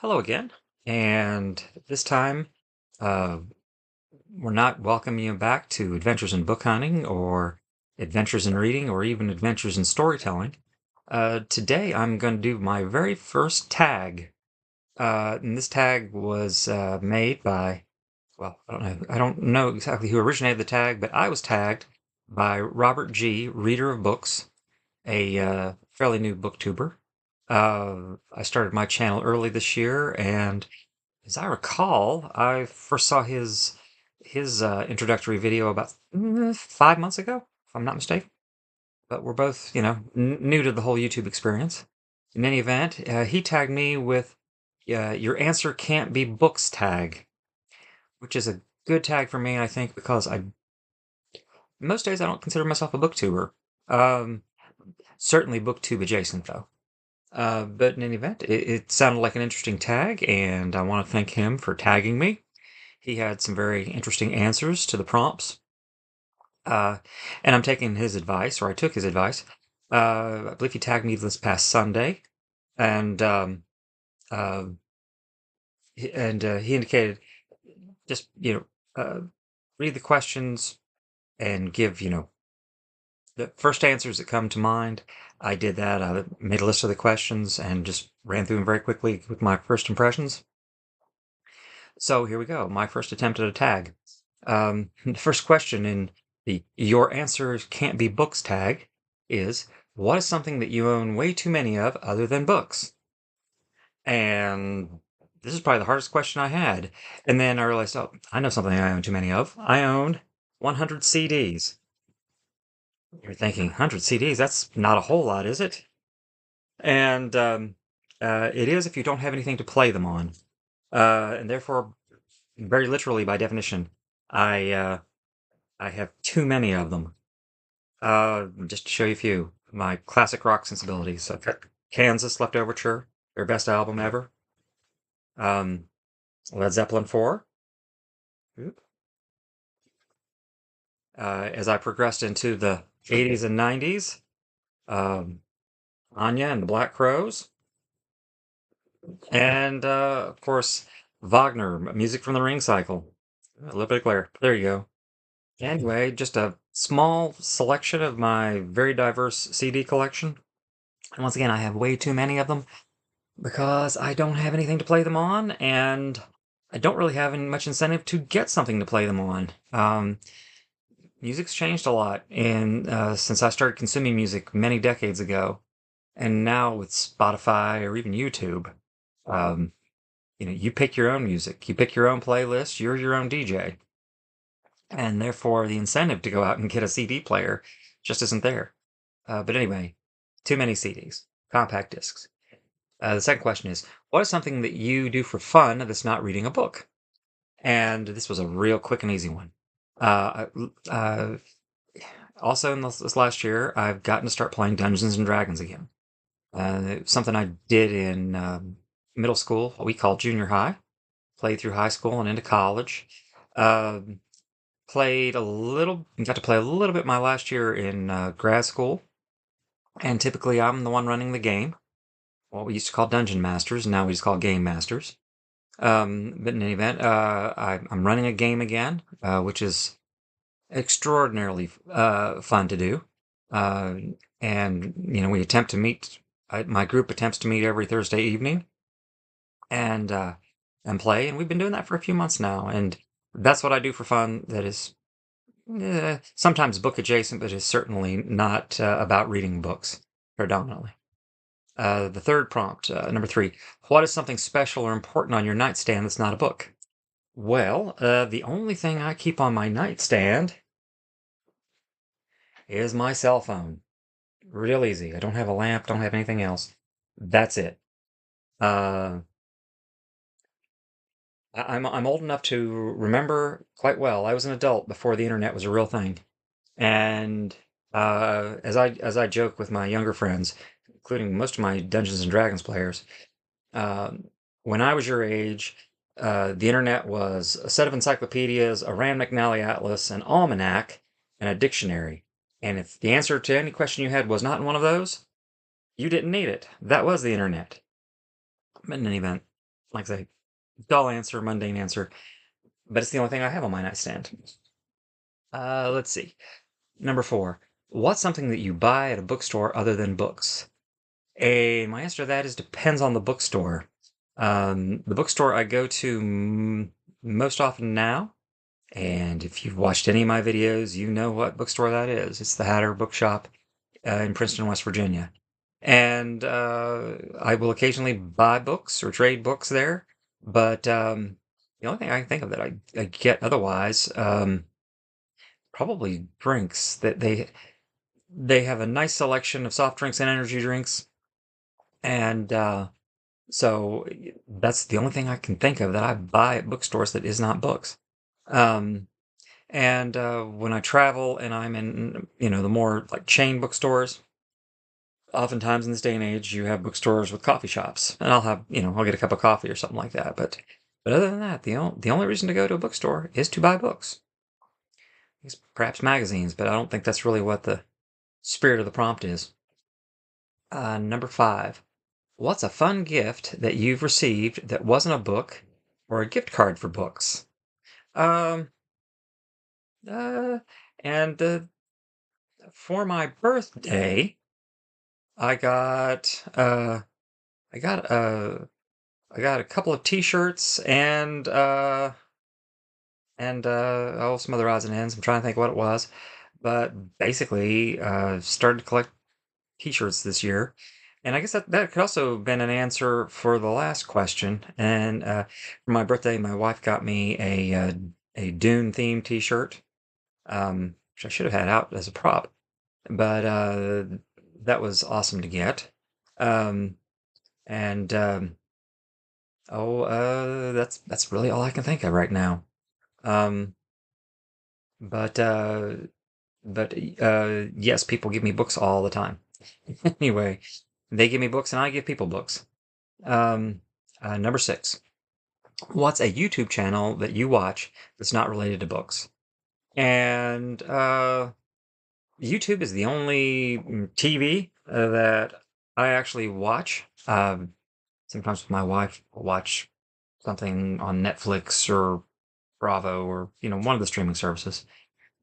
Hello again. And this time, uh, we're not welcoming you back to Adventures in Book Hunting or Adventures in Reading or even Adventures in Storytelling. Today, I'm going to do my very first tag. And this tag was made by, well, I don't know exactly who originated the tag, but I was tagged by Robert G., reader of books, a fairly new booktuber. I started my channel early this year, and as I recall, I first saw his introductory video about 5 months ago, if I'm not mistaken. But we're both, new to the whole YouTube experience. In any event, he tagged me with "Your answer can't be books" tag, which is a good tag for me, I think, because I most days I don't consider myself a booktuber. Um, Certainly booktube adjacent though. But in any event, it sounded like an interesting tag, and I want to thank him for tagging me. He had some very interesting answers to the prompts. Uh, and I'm taking his advice, or I took his advice. I believe he tagged me this past Sunday, and uh, he indicated just read the questions and give the first answers that come to mind. I did that. I made a list of the questions and just ran through them very quickly with my first impressions. So here we go. My first attempt at a tag. The first question in the "Your answers can't be books" tag is, what is something that you own way too many of other than books? And this is probably the hardest question I had. And then I realized, oh, I know something I own too many of. I own 100 CDs. You're thinking, 100 CDs? That's not a whole lot, is it? And it is if you don't have anything to play them on. And therefore, very literally by definition, I uh, I have too many of them. Just to show you a few. My classic rock sensibilities. I've got Kansas Leftoverture, their best album ever. Um, Led Zeppelin 4. Oop. As I progressed into the 80s and 90s, um, Anya and the Black Crows. And, of course, Wagner, music from the Ring Cycle. A little bit of glare. There you go. Anyway, just a small selection of my very diverse CD collection. And once again, I have way too many of them because I don't have anything to play them on, and I don't really have much incentive to get something to play them on. Music's changed a lot, and since I started consuming music many decades ago, and now with Spotify or even YouTube, um, you pick your own music, you pick your own playlist, you're your own DJ, and therefore the incentive to go out and get a CD player just isn't there. But anyway, too many CDs, compact discs. The second question is, what is something that you do for fun that's not reading a book? And this was a real quick and easy one. Uh, Also, in this last year, I've gotten to start playing Dungeons and Dragons again. Something I did in middle school, what we call junior high. Played through high school and into college. Um got to play a little bit my last year in grad school. And typically, I'm the one running the game. What we used to call dungeon masters, now we just call game masters. But in any event, I'm running a game again, which is extraordinarily fun to do. Uh, and we attempt to meet. My group attempts to meet every Thursday evening, and play. And we've been doing that for a few months now. And that's what I do for fun. That is sometimes book adjacent, but is certainly not about reading books predominantly. The third prompt, number 3. What is something special or important on your nightstand that's not a book? Well, the only thing I keep on my nightstand is my cell phone. Real easy. I don't have a lamp, don't have anything else. That's it. Uh, I'm old enough to remember quite well. I was an adult before the internet was a real thing, and as I joke with my younger friends, including most of my Dungeons and Dragons players, um, when I was your age, the internet was a set of encyclopedias, a Rand McNally atlas, an almanac, and a dictionary. And if the answer to any question you had was not in one of those, you didn't need it. That was the internet. But in any event, like I say, dull answer, mundane answer, but it's the only thing I have on my nightstand. Let's see. Number 4. What's something that you buy at a bookstore other than books? My answer to that is depends on the bookstore. The bookstore I go to most often now, and if you've watched any of my videos, you know what bookstore that is. It's the Hatter Bookshop in Princeton, West Virginia. And I will occasionally buy books or trade books there, but the only thing I can think of that I get otherwise, probably drinks. That they have a nice selection of soft drinks and energy drinks, and so that's the only thing I can think of that I buy at bookstores that is not books. Um, and when I travel and I'm in, the more like chain bookstores, oftentimes in this day and age, you have bookstores with coffee shops, and I'll get a cup of coffee or something like that. But other than that, the only reason to go to a bookstore is to buy books. It's perhaps magazines, but I don't think that's really what the spirit of the prompt is. Number 5. What's a fun gift that you've received that wasn't a book or a gift card for books? Um, uh, and For my birthday, I got I got I got a couple of T-shirts and some other odds and ends. I'm trying to think what it was, but basically, started to collect T-shirts this year, and I guess that could also have been an answer for the last question. And for my birthday, my wife got me a Dune themed T-shirt, which I should have had out as a prop, but that was awesome to get. Um, and that's really all I can think of right now. Um, but uh, but yes, people give me books all the time. Anyway, they give me books and I give people books. Number 6. What's a YouTube channel that you watch that's not related to books? And YouTube is the only TV that I actually watch. Sometimes with my wife, we'll watch something on Netflix or Bravo or one of the streaming services.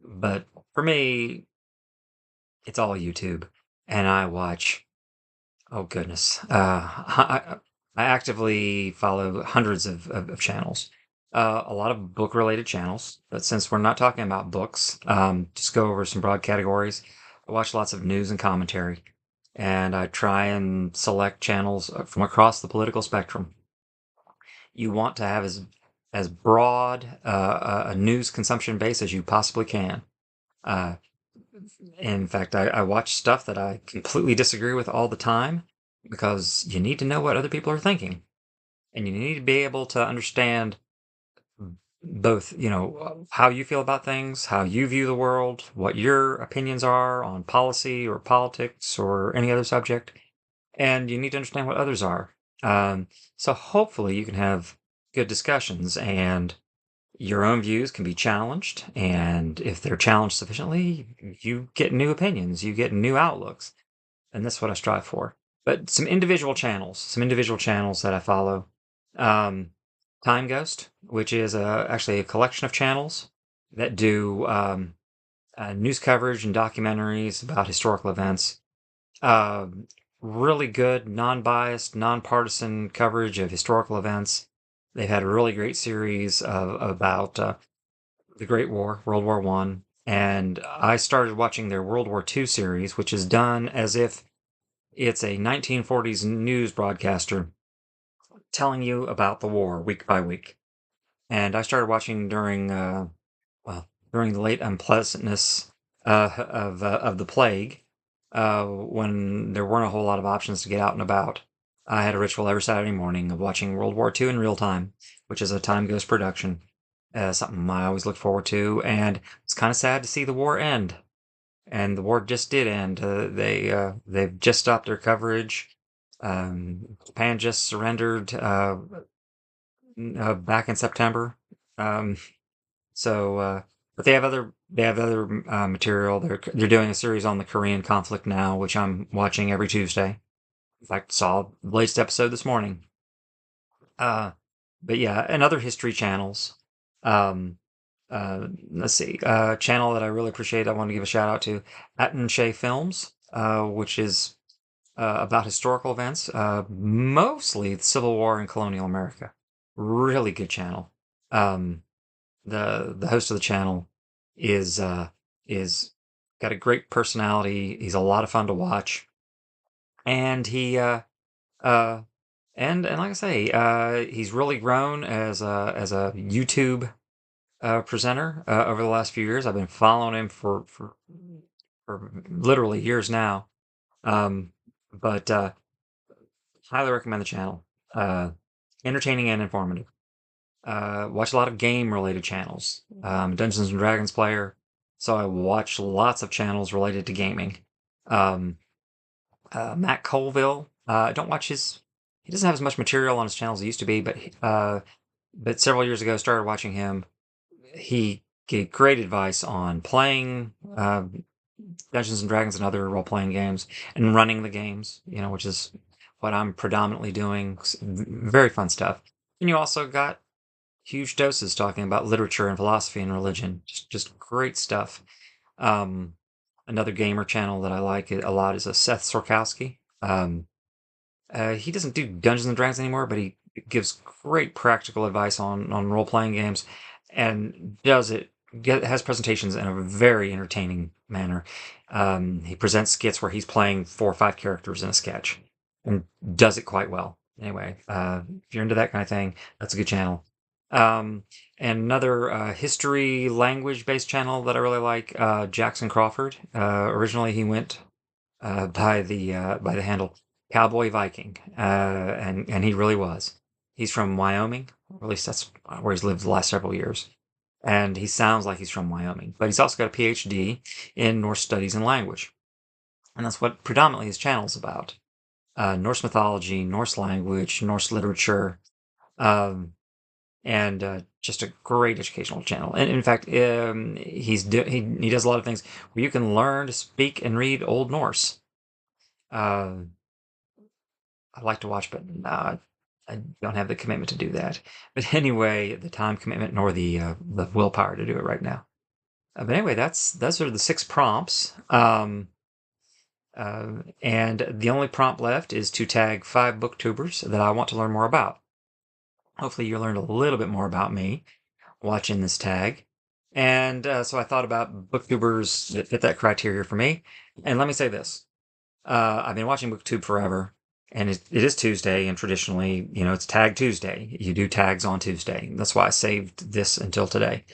But for me, it's all YouTube, and I watch. Oh goodness, I actively follow hundreds of channels, a lot of book related channels. But since we're not talking about books, just go over some broad categories. I watch lots of news and commentary, and I try and select channels from across the political spectrum. You want to have as broad a news consumption base as you possibly can. Uh, in fact, I watch stuff that I completely disagree with all the time because you need to know what other people are thinking. And you need to be able to understand both, how you feel about things, how you view the world, what your opinions are on policy or politics or any other subject. And you need to understand what others are. Um, so hopefully you can have good discussions and your own views can be challenged, and if they're challenged sufficiently, you get new opinions, you get new outlooks, and that's what I strive for. But some individual channels that I follow. Um, Time Ghost, which is actually a collection of channels that do news coverage and documentaries about historical events. Um Really good, non-biased, non-partisan coverage of historical events. They've had a really great series about the Great War, World War One, and I started watching their World War Two series, which is done as if it's a 1940s news broadcaster telling you about the war week by week. And I started watching during the late unpleasantness of the plague, when there weren't a whole lot of options to get out and about. I had a ritual every Saturday morning of watching World War II in real time, which is a Time Ghost production. Something I always look forward to, and it's kind of sad to see the war end. And the war just did end. They've just stopped their coverage. Japan just surrendered back in September. Um, but they have other material. They're doing a series on the Korean conflict now, which I'm watching every Tuesday. In fact, saw the latest episode this morning. But yeah, and other history channels. Um, let's see, channel that I really appreciate. I want to give a shout out to Atten Shea Films, which is about historical events, mostly the Civil War and colonial America. Really good channel. Um, the host of the channel is got a great personality. He's a lot of fun to watch, and he uh and like I say, he's really grown as a YouTube presenter over the last few years. I've been following him for literally years now. Um, but highly recommend the channel. Uh, Entertaining and informative. Watch a lot of game related channels. Dungeons and Dragons player, so I watch lots of channels related to gaming. Um, Matt Colville. I don't watch his. He doesn't have as much material on his channel as he used to be, but several years ago, started watching him. He gave great advice on playing Dungeons and Dragons and other role playing games and running the games. Which is what I'm predominantly doing. Very fun stuff. And you also got huge doses talking about literature and philosophy and religion. Just great stuff. Um, Another gamer channel that I like a lot is a Seth Sorkowski. He doesn't do Dungeons and Dragons anymore, but he gives great practical advice on role playing games, and has presentations in a very entertaining manner. He presents skits where he's playing 4 or 5 characters in a sketch, and does it quite well. Anyway, if you're into that kind of thing, that's a good channel. Um, and another history language based channel that I really like, Jackson Crawford. Originally, he went by the handle Cowboy Viking, and he really was. He's from Wyoming, or at least that's where he's lived the last several years, and he sounds like he's from Wyoming. But he's also got a PhD in Norse studies and language, and that's what predominantly his channel is about: Norse mythology, Norse language, Norse literature, um, and just a great educational channel. And in fact, he does a lot of things where you can learn to speak and read Old Norse. Uh, I like to watch, but I don't have the commitment to do that. But anyway, the time commitment nor the willpower to do it right now. But anyway, those are the 6 prompts. And the only prompt left is to tag 5 booktubers that I want to learn more about. Hopefully, you learned a little bit more about me watching this tag. And so I thought about booktubers that fit that criteria for me. And let me say this. I've been watching BookTube forever, and it is Tuesday, and traditionally, it's Tag Tuesday. You do tags on Tuesday. That's why I saved this until today.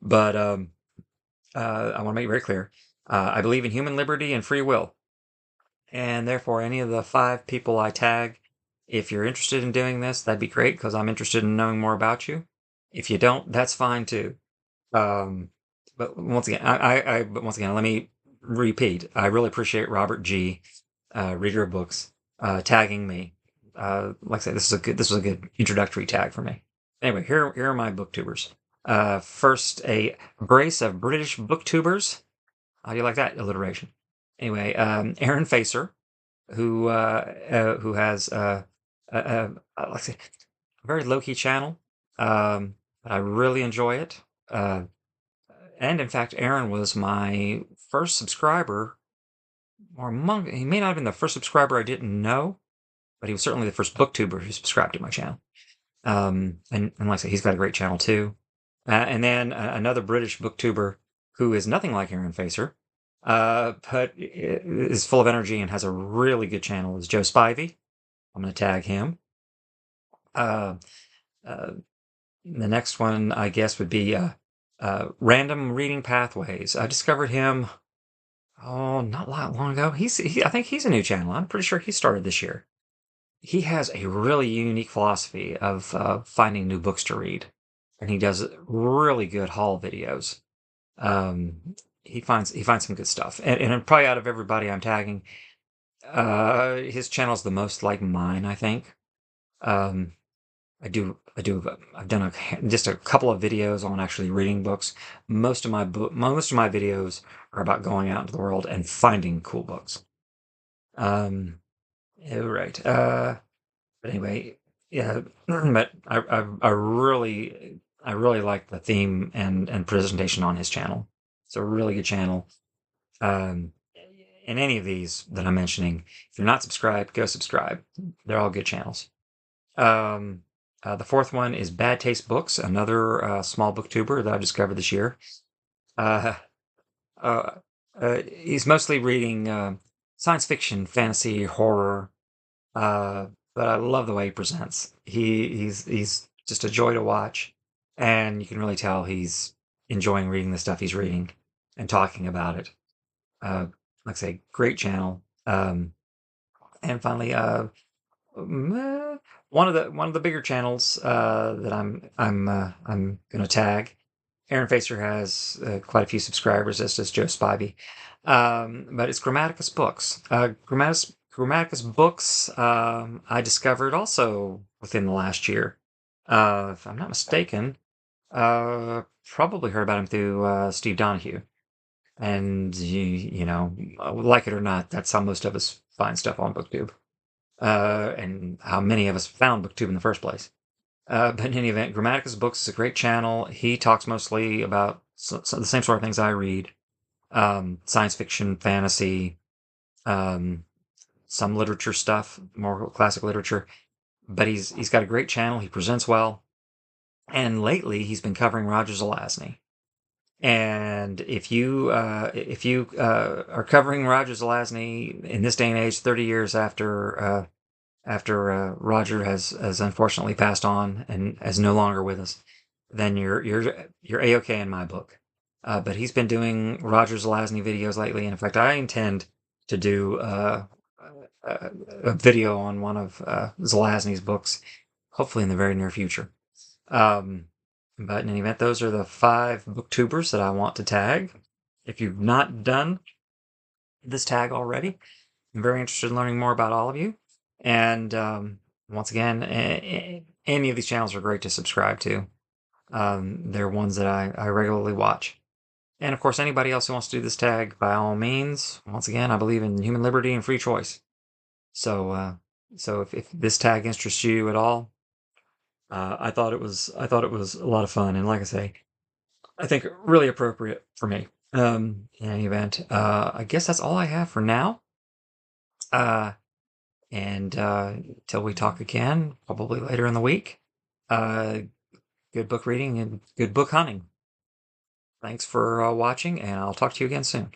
But I want to make it very clear. I believe in human liberty and free will, and therefore, any of the 5 people I tag, if you're interested in doing this, that'd be great because I'm interested in knowing more about you. If you don't, that's fine too. Um, but once again, let me repeat. I really appreciate Robert G, reader of books, tagging me. Like I said, this was a good introductory tag for me. Anyway, here are my booktubers. First, a brace of British booktubers. How do you like that alliteration? Anyway, Aaron Facer, who has like I say, a very low key channel, but I really enjoy it. And in fact, Aaron was my first subscriber, or he may not have been the first subscriber I didn't know, but he was certainly the first booktuber who subscribed to my channel. And like I say, he's got a great channel too. And then another British booktuber who is nothing like Aaron Facer, but is full of energy and has a really good channel is Joe Spivey. I'm going to tag him. Uh, uh, the next one, I guess, would be Random Reading Pathways. I discovered him, not long ago. I think he's a new channel. I'm pretty sure he started this year. He has a really unique philosophy of finding new books to read, and he does really good haul videos. He finds some good stuff, and probably out of everybody I'm tagging, his channel's the most like mine, I think. Um, I've done just a couple of videos on actually reading books. Most of my videos are about going out into the world and finding cool books. Um, right. But anyway, Yeah, but I really like the theme and presentation on his channel. It's a really good channel. Um, in any of these that I'm mentioning, if you're not subscribed, go subscribe. They're all good channels. Um, the fourth one is Bad Taste Books, another small booktuber that I've discovered this year. Uh, uh, he's mostly reading science fiction, fantasy, horror, uh, but I love the way he presents. He's just a joy to watch, and you can really tell he's enjoying reading the stuff he's reading and talking about it. Uh, like I say, great channel. And finally, one of the bigger channels that I'm gonna tag. Aaron Facer has quite a few subscribers, as does Joe Spivey. But it's Grammaticus Books. Grammaticus Books I discovered also within the last year. If I'm not mistaken, probably heard about him through Steve Donahue. And you know, like it or not, that's how most of us find stuff on BookTube, and how many of us found BookTube in the first place. But in any event, Grammaticus Books is a great channel. He talks mostly about the same sort of things I read: science fiction, fantasy, um, some literature stuff, more classic literature. But he's got a great channel. He presents well, and lately he's been covering Roger Zelazny. And if you are covering Roger Zelazny in this day and age, 30 years after Roger has unfortunately passed on and is no longer with us, then you're a-okay in my book. But he's been doing Roger Zelazny videos lately, and in fact, I intend to do a video on one of Zelazny's books, hopefully in the very near future. Um, but in any event, those are the 5 booktubers that I want to tag. If you've not done this tag already, I'm very interested in learning more about all of you. And once again, any of these channels are great to subscribe to. They're ones that I regularly watch. And of course, anybody else who wants to do this tag, by all means, once again, I believe in human liberty and free choice. So if this tag interests you at all, I thought it was a lot of fun, and like I say, I think really appropriate for me. In any event, I guess that's all I have for now. Uh, and till we talk again, probably later in the week. Uh, good book reading and good book hunting. Thanks for watching, and I'll talk to you again soon.